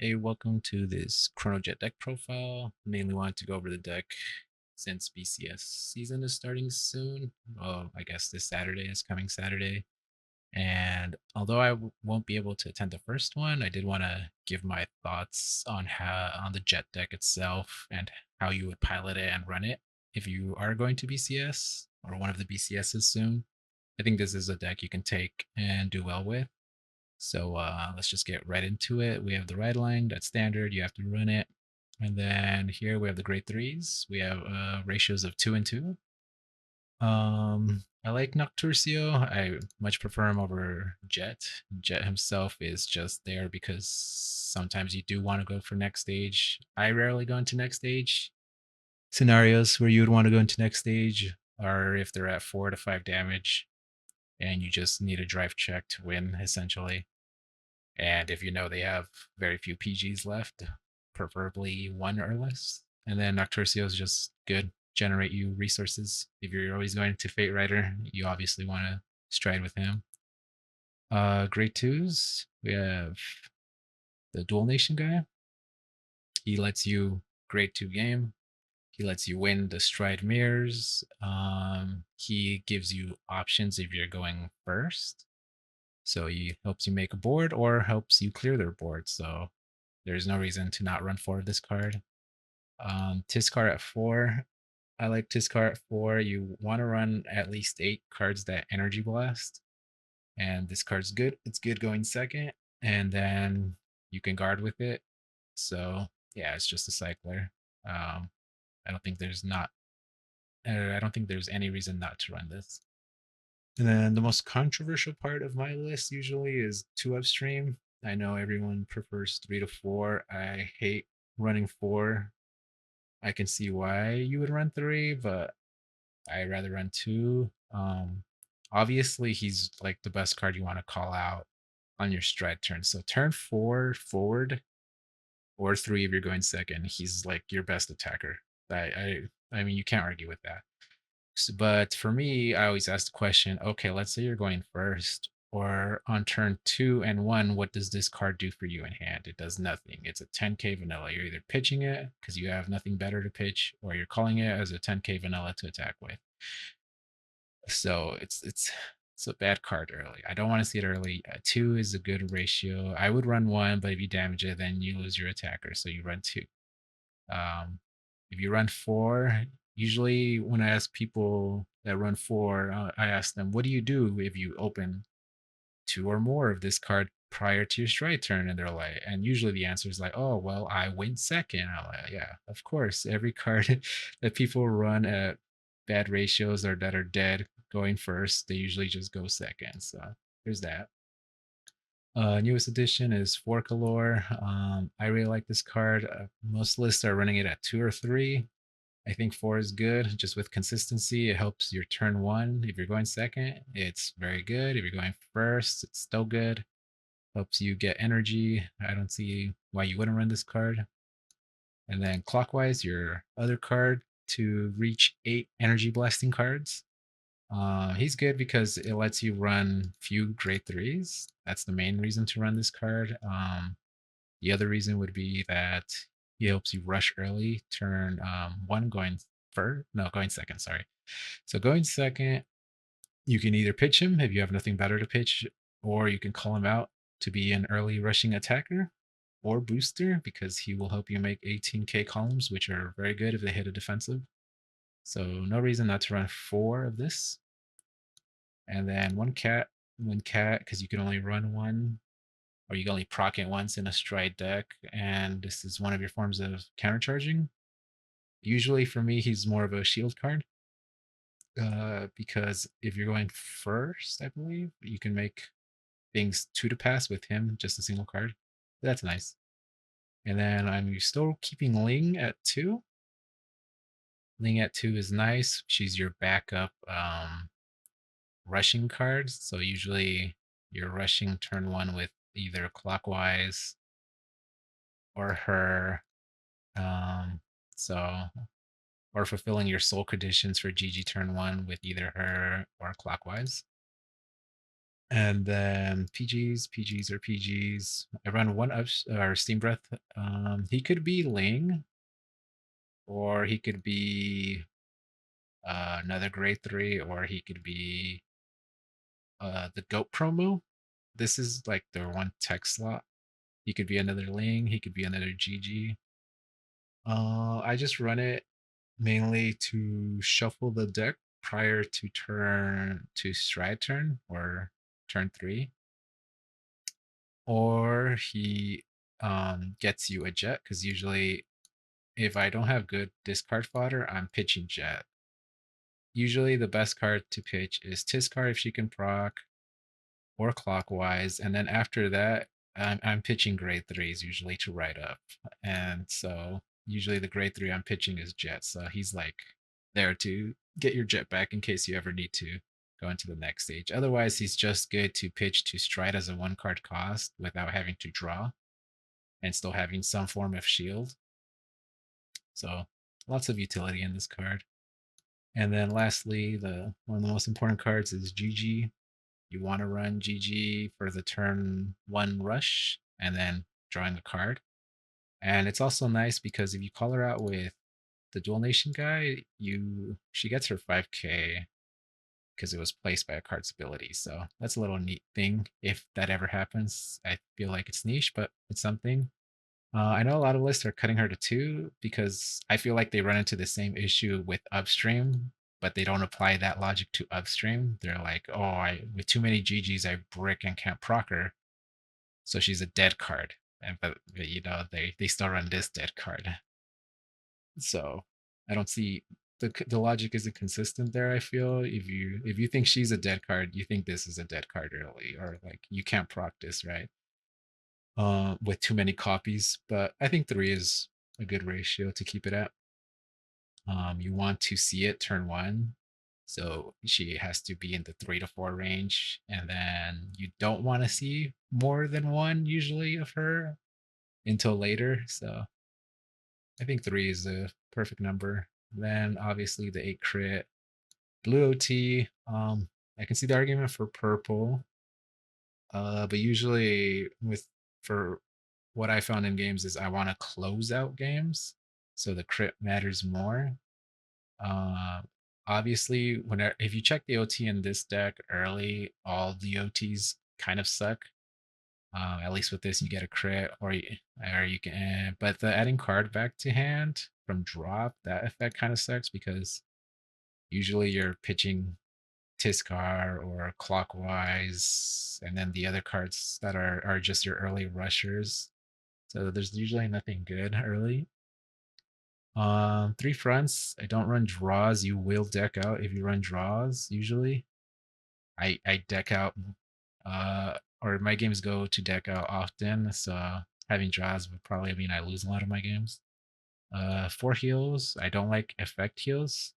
Hey, welcome to this ChronoJet deck profile. Mainly wanted to go over the deck since BCS season is starting soon. Well, I guess this Saturday is coming Saturday. And although won't be able to attend the first one, I did want to give my thoughts on how on the Jet deck itself and how you would pilot it and run it if you are going to BCS or one of the BCSs soon. I think this is a deck you can take and do well with. So let's just get right into it. We have the red line, that's standard, you have to run it. And then here we have the grade threes. We have ratios of 2 and 2. I like Nocturcio. I much prefer him over Jet. Jet himself is just there because sometimes you do want to go for next stage. I rarely go into next stage. Scenarios where you would want to go into next stage are if they're at 4 to 5 damage and you just need a drive check to win, essentially. And if you know they have very few PGs left, preferably one or less. And then Nocturcio is just good, generate you resources. If you're always going to Fate Rider, you obviously want to stride with him. Grade twos, we have the Dual Nation guy. He lets you grade two game. He lets you win the stride mirrors. He gives you options if you're going first. So he helps you make a board or helps you clear their board. So there's no reason to not run for this card. Tiscar at 4. I like Tiscar at 4. You want to run at least 8 cards that Energy Blast. And this card's good. It's good going second. And then you can guard with it. So yeah, it's just a cycler. Um, I don't think there's not I don't think there's any reason not to run this. And then the most controversial part of my list usually is 2 upstream. I know everyone prefers 3 to 4. I hate running 4. I can see why you would run 3, but I rather run 2. Obviously, he's like the best card you want to call out on your stride turn. So turn 4 forward or 3 if you're going second. He's like your best attacker. I mean, you can't argue with that. But for me, I always ask the question, okay, let's say you're going first, or on turn 2 and 1, what does this card do for you in hand? It does nothing. It's a 10k vanilla. You're either pitching it because you have nothing better to pitch, or you're calling it as a 10k vanilla to attack with. So it's a bad card early. I don't want to see it early. 2 is a good ratio. I would run 1, but if you damage it, then you lose your attacker, so you run 2. Um, if you run 4, usually when I ask people that run 4, I ask them, what do you do if you open 2 or more of this card prior to your stride turn? And they're like, and usually the answer is like, oh, well, I win second. I'm like, yeah, of course. Every card that people run at bad ratios or that are dead going first, they usually just go second. So there's that. Newest edition is Forkalore. I really like this card. Most lists are running it at 2 or 3. I think 4 is good, just with consistency. It helps your turn 1. If you're going second, it's very good. If you're going first, it's still good. Helps you get energy. I don't see why you wouldn't run this card. And then clockwise, your other card to reach 8 energy blasting cards. He's good because it lets you run few grade threes. That's the main reason to run this card. The other reason would be that he helps you rush early, turn 1 going first, no, going second, sorry. So going second, you can either pitch him if you have nothing better to pitch, or you can call him out to be an early rushing attacker or booster because he will help you make 18k columns, which are very good if they hit a defensive. So no reason not to run 4 of this. And then one cat, because you can only run 1, or you can only proc it once in a stride deck, and this is one of your forms of countercharging. Usually for me, he's more of a shield card, because if you're going first, I believe, you can make things 2 to pass with him, just a single card. That's nice. And then I'm still keeping Ling at 2. Ling at 2 is nice. She's your backup rushing cards. So usually you're rushing turn 1 with either clockwise or her. So or fulfilling your soul conditions for GG turn 1 with either her or clockwise. And then PGs or PGs. I run one up or Steam Breath. He could be Ling, or he could be another grade 3, or he could be the Goat promo. This is like their one tech slot. He could be another Ling, he could be another GG. I just run it mainly to shuffle the deck prior to stride turn or turn 3. Or he gets you a jet, because usually if I don't have good discard fodder, I'm pitching jet. Usually the best card to pitch is Tiskar if she can proc, or clockwise, and then after that, I'm pitching grade 3s usually to ride up. And so usually the grade 3 I'm pitching is jet, so he's like there to get your jet back in case you ever need to go into the next stage. Otherwise, he's just good to pitch to stride as a 1 card cost without having to draw and still having some form of shield. So lots of utility in this card. And then lastly, the one of the most important cards is GG. You want to run GG for the turn 1 rush and then drawing a card. And it's also nice because if you call her out with the Dual Nation guy, she gets her 5k because it was placed by a card's ability. So that's a little neat thing if that ever happens. I feel like it's niche, but it's something. I know a lot of lists are cutting her to 2 because I feel like they run into the same issue with upstream, but they don't apply that logic to upstream. They're like, oh, I with too many GGs, I brick and can't proc her, so she's a dead card. And but they still run this dead card. So I don't see the logic isn't consistent there. I feel if you think she's a dead card, you think this is a dead card early, or like you can't proc this, right? With too many copies, but I think 3 is a good ratio to keep it at. You want to see it turn 1, so she has to be in the 3 to 4 range, and then you don't want to see more than 1 usually of her until later. So I think 3 is a perfect number. Then obviously the 8 crit, blue OT. I can see the argument for purple, but usually for what I found in games is I want to close out games, so the crit matters more. Uh, Obviously, if you check the OT in this deck early, all the OTs kind of suck. At least with this, you get a crit, or you can. But the adding card back to hand from drop, that effect kind of sucks because usually you're pitching Tiskar or Clockwise, and then the other cards that are just your early rushers. So there's usually nothing good early. 3 fronts. I don't run draws. You will deck out if you run draws. Usually, I deck out. Or my games go to deck out often. So having draws would probably mean I lose a lot of my games. 4 heals. I don't like effect heals.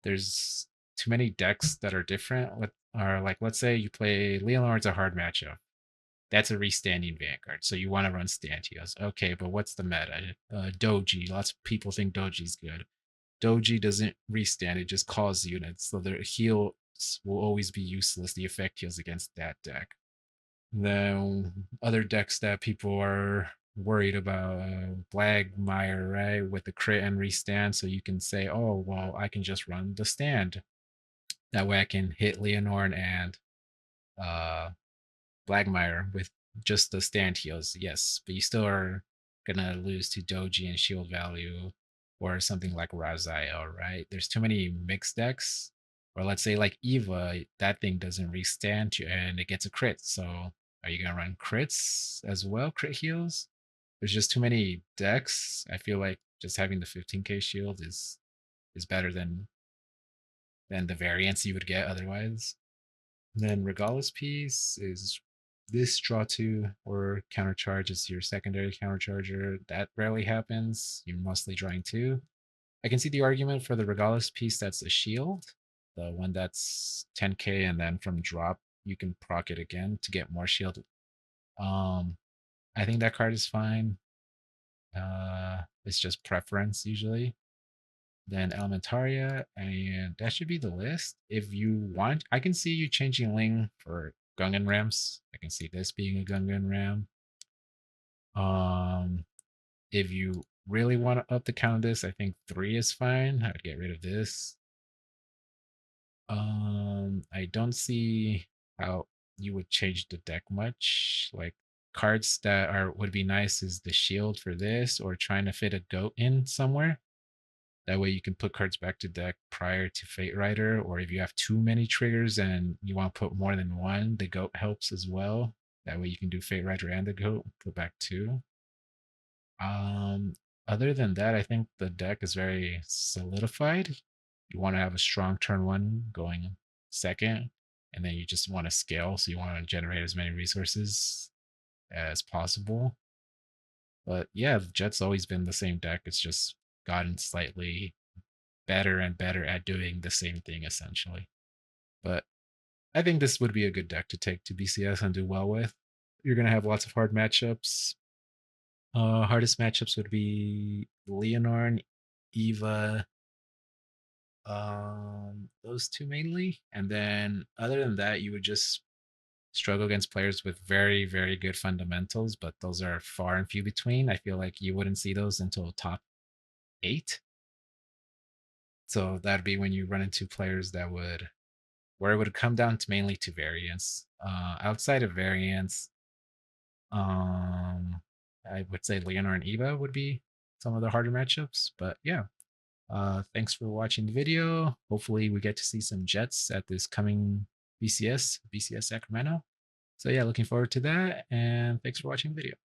There's too many decks that are different. Or like, let's say you play Leonor's a hard matchup. That's a restanding Vanguard. So you want to run stand heals. Okay, but what's the meta? Doji. Lots of people think Doji's good. Doji doesn't restand, it just calls units. So their heals will always be useless. The effect heals against that deck. Then other decks that people are worried about, Blagmire, right? With the crit and restand. So you can say, oh, well, I can just run the stand. That way I can hit Leonore and uh Blagmire with just the stand heals, yes, but you still are gonna lose to Doji and shield value, or something like Raziel, right? There's too many mixed decks. Or let's say like Eva, that thing doesn't restand you and it gets a crit. So are you gonna run crits as well? Crit heals? There's just too many decks. I feel like just having the 15k shield is better than the variance you would get otherwise. And then Regala's piece is this draw 2 or countercharge is your secondary countercharger. That rarely happens. You're mostly drawing 2. I can see the argument for the Regala's piece that's a shield, the one that's 10k, and then from drop you can proc it again to get more shield. I think that card is fine. It's just preference usually. Then Elementaria, and that should be the list. If you want, I can see you changing Ling for Gungan Rams. I can see this being a Gungan Ram. Um, if you really want to up the count of this, I think 3 is fine. I would get rid of this. I don't see how you would change the deck much. Like cards that are would be nice is the shield for this, or trying to fit a goat in somewhere. That way you can put cards back to deck prior to Fate Rider, or if you have too many triggers and you want to put more than one, the goat helps as well. That way you can do Fate Rider and the goat, put back two. Um, Other than that, I think the deck is very solidified. You want to have a strong turn one going second, and then you just want to scale, so you want to generate as many resources as possible. But yeah, Jet's always been the same deck. It's just gotten slightly better and better at doing the same thing essentially. But I think this would be a good deck to take to BCS and do well with. You're gonna have lots of hard matchups. Hardest matchups would be Leonarn, Eva, those two mainly. And then other than that, you would just struggle against players with very, very good fundamentals, but those are far and few between. I feel like you wouldn't see those until top 8. So that'd be when you run into players that would where it would come down to mainly to variance. Outside of variance, I would say Leonard and Eva would be some of the harder matchups. But yeah, thanks for watching the video. Hopefully, we get to see some Jets at this coming BCS Sacramento. So yeah, looking forward to that. And thanks for watching the video.